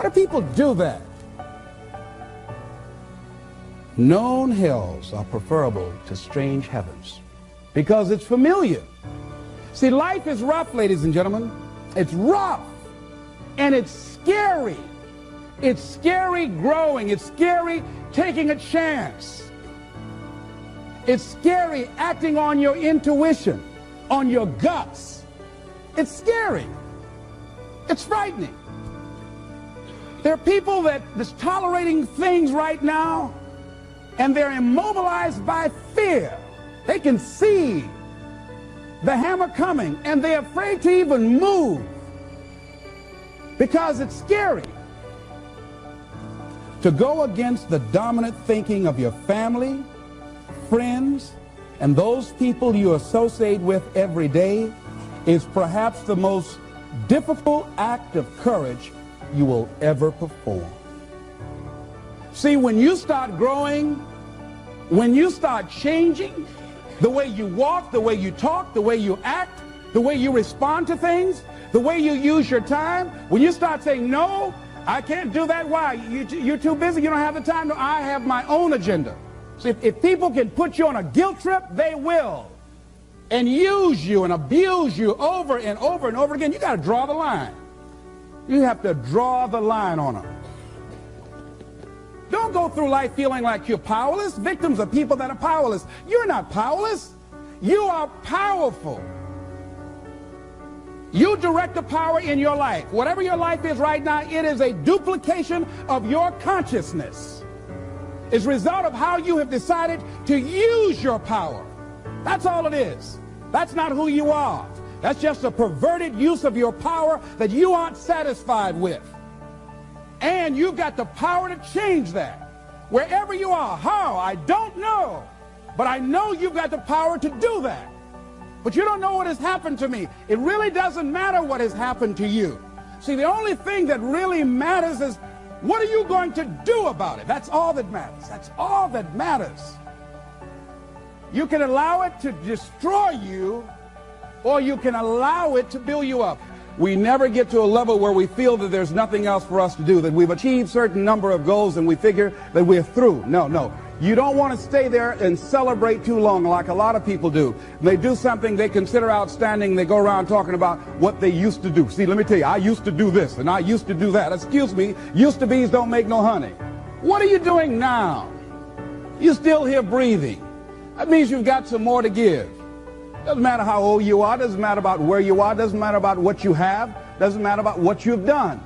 Why do people do that? Known hells are preferable to strange heavens because it's familiar. See, life is rough, ladies and gentlemen. It's rough, and it's scary. It's scary growing. It's scary taking a chance. It's scary acting on your intuition, on your guts. It's scary. It's frightening. There are people that's tolerating things right now, and they're immobilized by fear. They can see the hammer coming, and they're afraid to even move because it's scary. To go against the dominant thinking of your family, friends, and those people you associate with every day is perhaps the most difficult act of courage you will ever perform. See, when you start growing, when you start changing the way you walk, the way you talk, the way you act, the way you respond to things, the way you use your time, when you start saying, no, I can't do that. Why? You're too busy. You don't have the time. No, I have my own agenda. So if people can put you on a guilt trip, they will. And use you and abuse you over and over and over again. You got to draw the line. You have to draw the line on them. Don't go through life feeling like you're powerless. Victims are people that are powerless. You're not powerless. You are powerful. You direct the power in your life. Whatever your life is right now, it is a duplication of your consciousness. It's a result of how you have decided to use your power. That's all it is. That's not who you are. That's just a perverted use of your power that you aren't satisfied with. And you've got the power to change that. Wherever you are, how, I don't know. But I know you've got the power to do that. But you don't know what has happened to me. It really doesn't matter what has happened to you. See, the only thing that really matters is what are you going to do about it? That's all that matters. That's all that matters. You can allow it to destroy you, or you can allow it to build you up. We never get to a level where we feel that there's nothing else for us to do, that we've achieved a certain number of goals and we figure that we're through. No, no. You don't want to stay there and celebrate too long like a lot of people do. They do something they consider outstanding. They go around talking about what they used to do. See, let me tell you, I used to do this and I used to do that. Excuse me, used to be's don't make no honey. What are you doing now? You're still here breathing. That means you've got some more to give. Doesn't matter how old you are, doesn't matter about where you are, doesn't matter about what you have, doesn't matter about what you've done.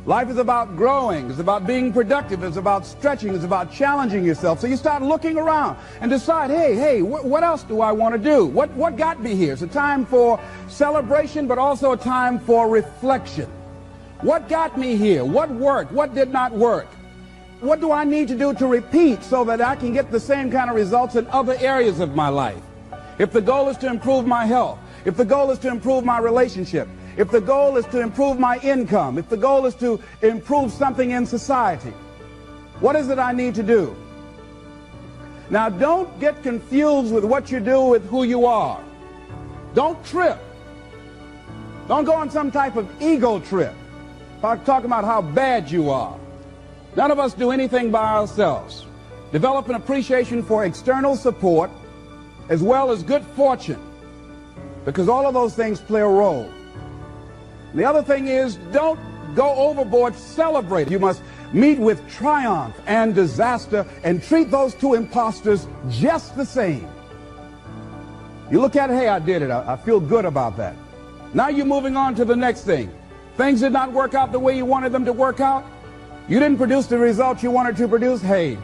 Life is about growing, it's about being productive, it's about stretching, it's about challenging yourself. So you start looking around and decide, hey, what else do I want to do? What got me here? It's a time for celebration, but also a time for reflection. What got me here? What worked? What did not work? What do I need to do to repeat so that I can get the same kind of results in other areas of my life? If the goal is to improve my health, if the goal is to improve my relationship, if the goal is to improve my income, if the goal is to improve something in society, what is it I need to do? Now, don't get confused with what you do with who you are. Don't trip. Don't go on some type of ego trip, talking about how bad you are. None of us do anything by ourselves. Develop an appreciation for external support as well as good fortune, because all of those things play a role. The other thing is, don't go overboard celebrating. You must meet with triumph and disaster and treat those two imposters just the same. You look at it, hey, I did it. I feel good about that. Now you're moving on to the next thing. Things did not work out the way you wanted them to work out. You didn't produce the results you wanted to produce. Hey,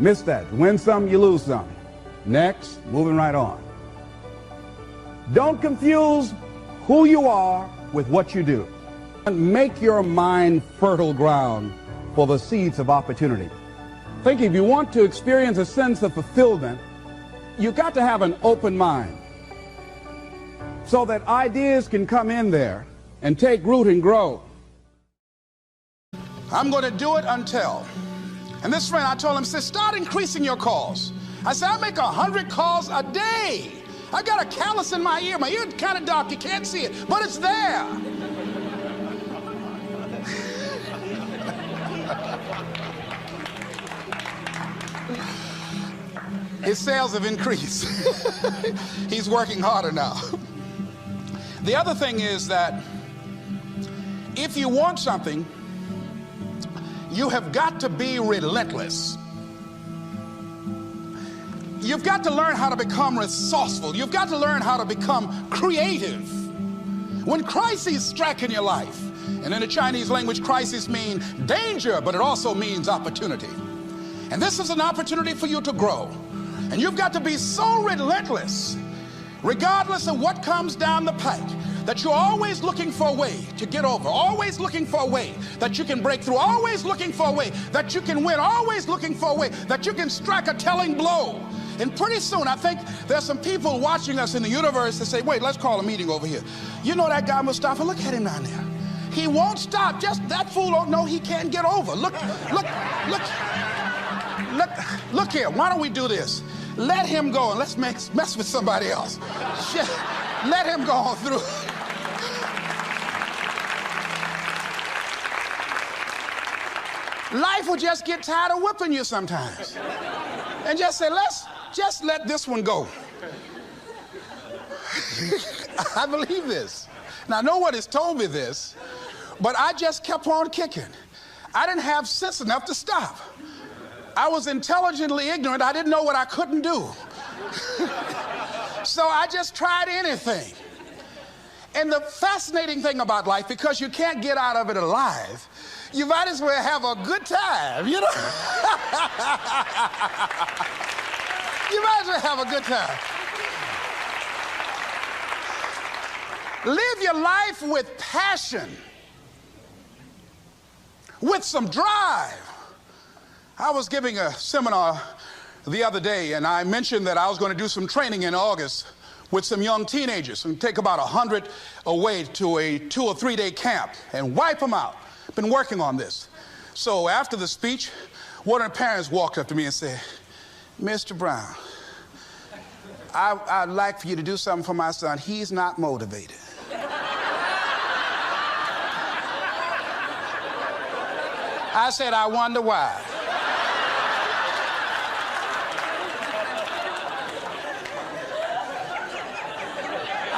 miss that. Win some, you lose some. Next, moving right on. Don't confuse who you are with what you do. And make your mind fertile ground for the seeds of opportunity. Think if you want to experience a sense of fulfillment, you've got to have an open mind so that ideas can come in there and take root and grow. I'm going to do it until. And this friend, I told him, said, start increasing your calls. I said, I make 100 calls a day. I got a callus in my ear. My ear's kind of dark. You can't see it, but it's there. His sales have increased. He's working harder now. The other thing is that if you want something, you have got to be relentless. You've got to learn how to become resourceful. You've got to learn how to become creative. When crises strike in your life, and in the Chinese language, crisis means danger, but it also means opportunity. And this is an opportunity for you to grow. And you've got to be so relentless, regardless of what comes down the pike, that you're always looking for a way to get over, always looking for a way that you can break through, always looking for a way that you can win, always looking for a way that you can strike a telling blow. And pretty soon, I think there's some people watching us in the universe that say, wait, let's call a meeting over here. You know that guy Mustafa? Look at him down there. He won't stop. Just that fool don't know he can't get over. Look here. Why don't we do this? Let him go and let's mess with somebody else. Let him go on through. Life will just get tired of whipping you sometimes. And just say, just let this one go. I believe this. Now, no one has told me this, but I just kept on kicking. I didn't have sense enough to stop. I was intelligently ignorant. I didn't know what I couldn't do. So I just tried anything. And the fascinating thing about life, because you can't get out of it alive, you might as well have a good time, you know? You might as well have a good time. Live your life with passion, with some drive. I was giving a seminar the other day, and I mentioned that I was going to do some training in August with some young teenagers and take about 100 away to a 2 or 3 day camp and wipe them out. Been working on this. So after the speech, one of the parents walked up to me and said, Mr. Brown, I'd like for you to do something for my son. He's not motivated. I said, I wonder why.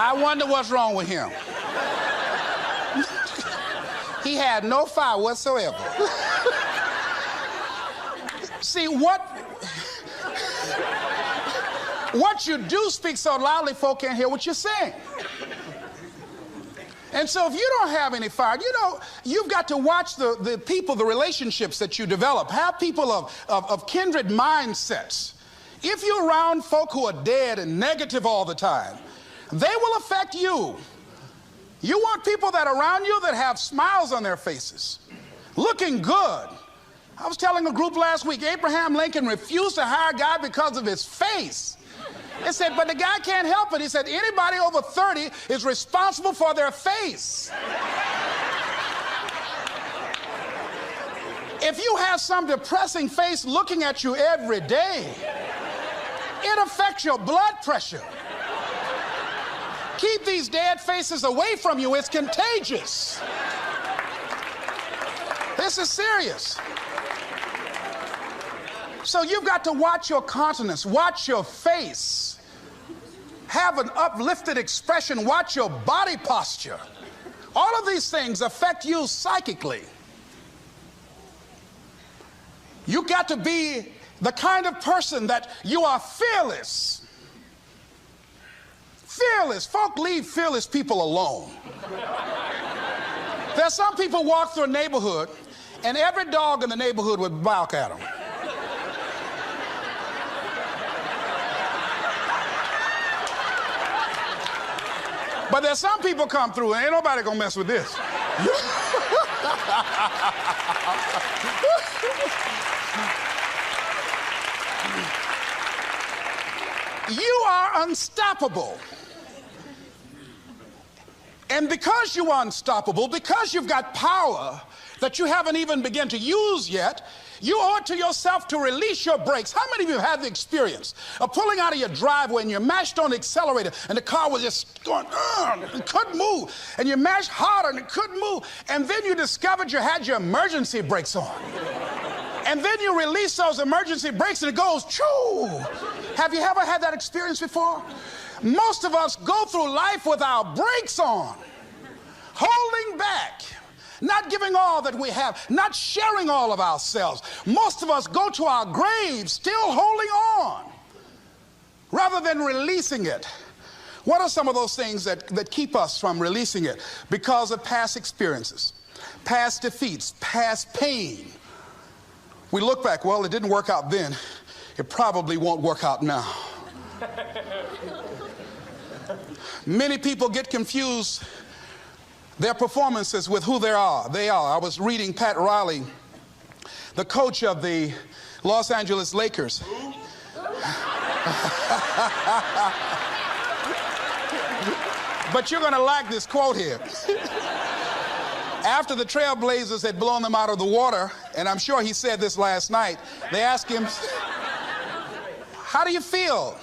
I wonder what's wrong with him. He had no fire whatsoever. See, what you do speaks so loudly, folk can't hear what you're saying. And so if you don't have any fire, you know, you've got to watch the people, the relationships that you develop. Have people of kindred mindsets. If you're around folk who are dead and negative all the time, they will affect you. You want people that are around you that have smiles on their faces, looking good. I was telling a group last week, Abraham Lincoln refused to hire a guy because of his face. They said, but the guy can't help it. He said, anybody over 30 is responsible for their face. If you have some depressing face looking at you every day, it affects your blood pressure. Keep these dead faces away from you. It's contagious. This is serious. So you've got to watch your countenance, watch your face, have an uplifted expression, watch your body posture. All of these things affect you psychically. You got to be the kind of person that you are fearless. Fearless. Folk leave fearless people alone. There's some people walk through a neighborhood and every dog in the neighborhood would bark at them. But there's some people come through and ain't nobody gonna mess with this. You are unstoppable. And because you are unstoppable, because you've got power that you haven't even begun to use yet, you owe it to yourself to release your brakes. How many of you have the experience of pulling out of your driveway and you mashed on the accelerator and the car was just going, it couldn't move, and you mashed harder and it couldn't move, and then you discovered you had your emergency brakes on. And then you release those emergency brakes and it goes, choo! Have you ever had that experience before? Most of us go through life with our brakes on, holding back, not giving all that we have, not sharing all of ourselves. Most of us go to our graves still holding on rather than releasing it. What are some of those things that keep us from releasing it? Because of past experiences, past defeats, past pain. We look back, well, it didn't work out then. It probably won't work out now. Many people get confused their performances with who they are. I was reading Pat Riley, the coach of the Los Angeles Lakers. But you're going to like this quote here. After the Trailblazers had blown them out of the water, and I'm sure he said this last night, they asked him, how do you feel?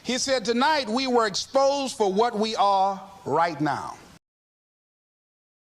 He said, tonight we were exposed for what we are right now.